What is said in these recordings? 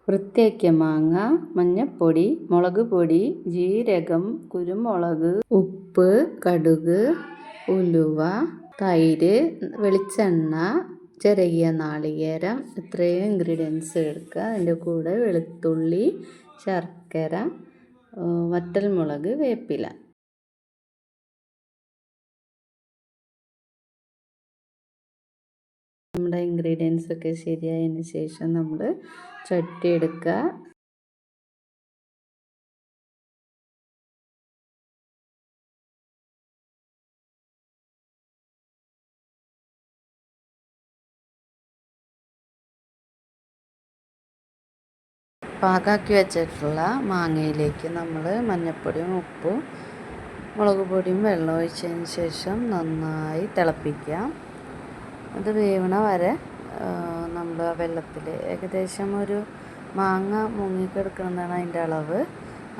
വൃത്തിയാക്കിയ മാങ്ങ, മഞ്ഞൾപ്പൊടി, മുളക് പൊടി, ജീരകം, കുരുമുളക്, ഉപ്പ്, കടുക്, ഉലുവ, തൈര്, വെളിച്ചെണ്ണ, ചിരകിയ നാളികേരം, ഇത്രയും ഇൻഗ്രീഡിയൻസ് എടുക്കുക. അതിൻ്റെ കൂടെ വെളുത്തുള്ളി, ശർക്കര, വറ്റൽമുളക്, വേപ്പില. നമ്മുടെ ഇൻഗ്രീഡിയൻസ് ഒക്കെ ശരിയായതിന് ശേഷം നമ്മൾ ചട്ടി എടുക്കുക. പാകാക്കി വെച്ചിട്ടുള്ള മാങ്ങയിലേക്ക് നമ്മൾ മഞ്ഞൾപ്പൊടിയും ഉപ്പും മുളക് പൊടിയും വെള്ളം ഒഴിച്ചതിന് ശേഷം നന്നായി തിളപ്പിക്കുക. അത് വേവണ വരെ നമ്മൾ വെള്ളത്തിൽ ഏകദേശം ഒരു മാങ്ങ മുങ്ങിക്കിടക്കുന്നതാണ് അതിൻ്റെ അളവ്.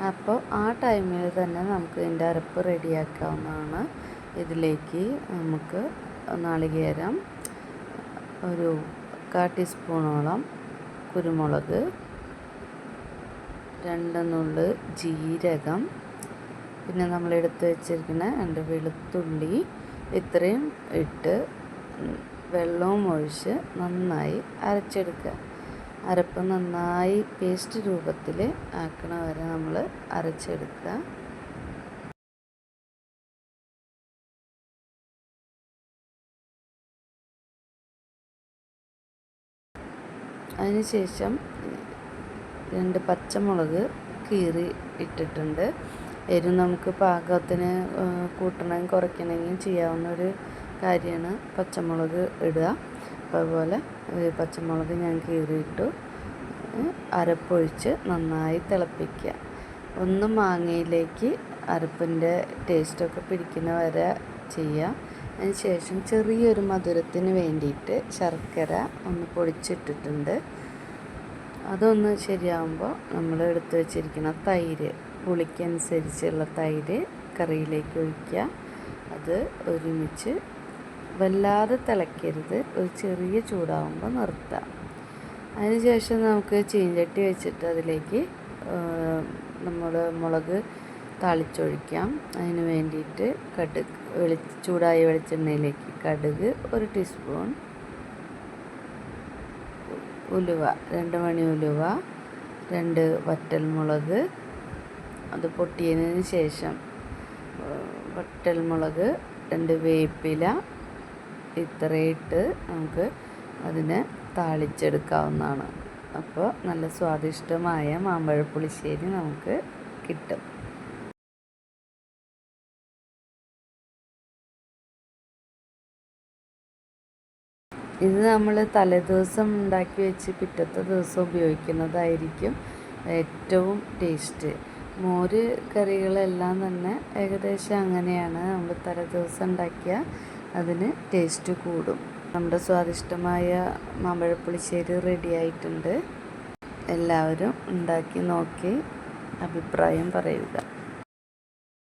അപ്പോൾ ആ ടൈമിൽ തന്നെ നമുക്ക് ഇതിൻ്റെ അരപ്പ് റെഡിയാക്കാവുന്നതാണ്. ഇതിലേക്ക് നമുക്ക് നാളികേരം, ഒരു 1/4 ടീസ്പൂണോളം കുരുമുളക്, 2 നുള്ള് ജീരകം, പിന്നെ നമ്മൾ എടുത്ത് വെച്ചിരിക്കുന്ന 2 വെളുത്തുള്ളി, ഇത്രയും ഇട്ട് വെള്ളവും ഒഴിച്ച് നന്നായി അരച്ചെടുക്കുക. അരപ്പ് നന്നായി പേസ്റ്റ് രൂപത്തിൽ ആക്കണ വരെ നമ്മൾ അരച്ചെടുക്കുക. അതിനുശേഷം 2 പച്ചമുളക് കീറി ഇട്ടിട്ടുണ്ട്. എരിവ് നമുക്ക് പാകത്തിന് കൂട്ടണമെങ്കിൽ കുറയ്ക്കണമെങ്കിൽ ചെയ്യാവുന്നൊരു കാര്യമാണ് പച്ചമുളക് ഇടുക. അതുപോലെ പച്ചമുളക് ഞാൻ കീറിയിട്ടു. അരപ്പൊഴിച്ച് നന്നായി തിളപ്പിക്കുക. ഒന്ന് മാങ്ങയിലേക്ക് അരപ്പിൻ്റെ ടേസ്റ്റൊക്കെ പിടിക്കുന്ന വരെ ചെയ്യുക. അതിന് ശേഷം ചെറിയൊരു മധുരത്തിന് വേണ്ടിയിട്ട് ശർക്കര ഒന്ന് പൊടിച്ചിട്ടിട്ടുണ്ട്. അതൊന്ന് ശരിയാകുമ്പോൾ നമ്മൾ എടുത്ത് വെച്ചിരിക്കുന്ന തൈര്, പുളിക്കനുസരിച്ചുള്ള തൈര് കറിയിലേക്ക് ഒഴിക്കുക. അത് ഒരുമിച്ച് വല്ലാതെ തിളയ്ക്കരുത്, ഒരു ചെറിയ ചൂടാകുമ്പോൾ നിർത്തുക. അതിനുശേഷം നമുക്ക് ചീഞ്ചട്ടി വെച്ചിട്ട് അതിലേക്ക് നമ്മൾ മുളക് താളിച്ചൊഴിക്കാം. അതിന് വേണ്ടിയിട്ട് ചൂടായ വെളിച്ചെണ്ണയിലേക്ക് കടുക് 1 ടീസ്പൂൺ, ഉലുവ 2 മണി ഉലുവ, 2 വറ്റൽമുളക്, അത് പൊട്ടിയതിന് ശേഷം വറ്റൽമുളക്, 2 വേപ്പില, ഇത്രയിട്ട് നമുക്ക് അതിനെ താളിച്ചെടുക്കാവുന്നതാണ്. അപ്പോൾ നല്ല സ്വാദിഷ്ടമായ മാമ്പഴ പുളിശ്ശേരി നമുക്ക് കിട്ടും. ഇത് നമ്മൾ തലേദിവസം ഉണ്ടാക്കി വെച്ച് പിറ്റത്തെ ദിവസം ഉപയോഗിക്കുന്നതായിരിക്കും ഏറ്റവും ടേസ്റ്റ്. മോര് കറികളെല്ലാം തന്നെ ഏകദേശം അങ്ങനെയാണ്. നമ്മൾ തലേദിവസം ഉണ്ടാക്കിയാൽ അതിന് ടേസ്റ്റ് കൂടും. നമ്മുടെ സ്വാദിഷ്ടമായ മാമ്പഴപ്പുളിശ്ശേരി റെഡി ആയിട്ടുണ്ട്. എല്ലാവരും ഉണ്ടാക്കി നോക്കി അഭിപ്രായം പറയുക.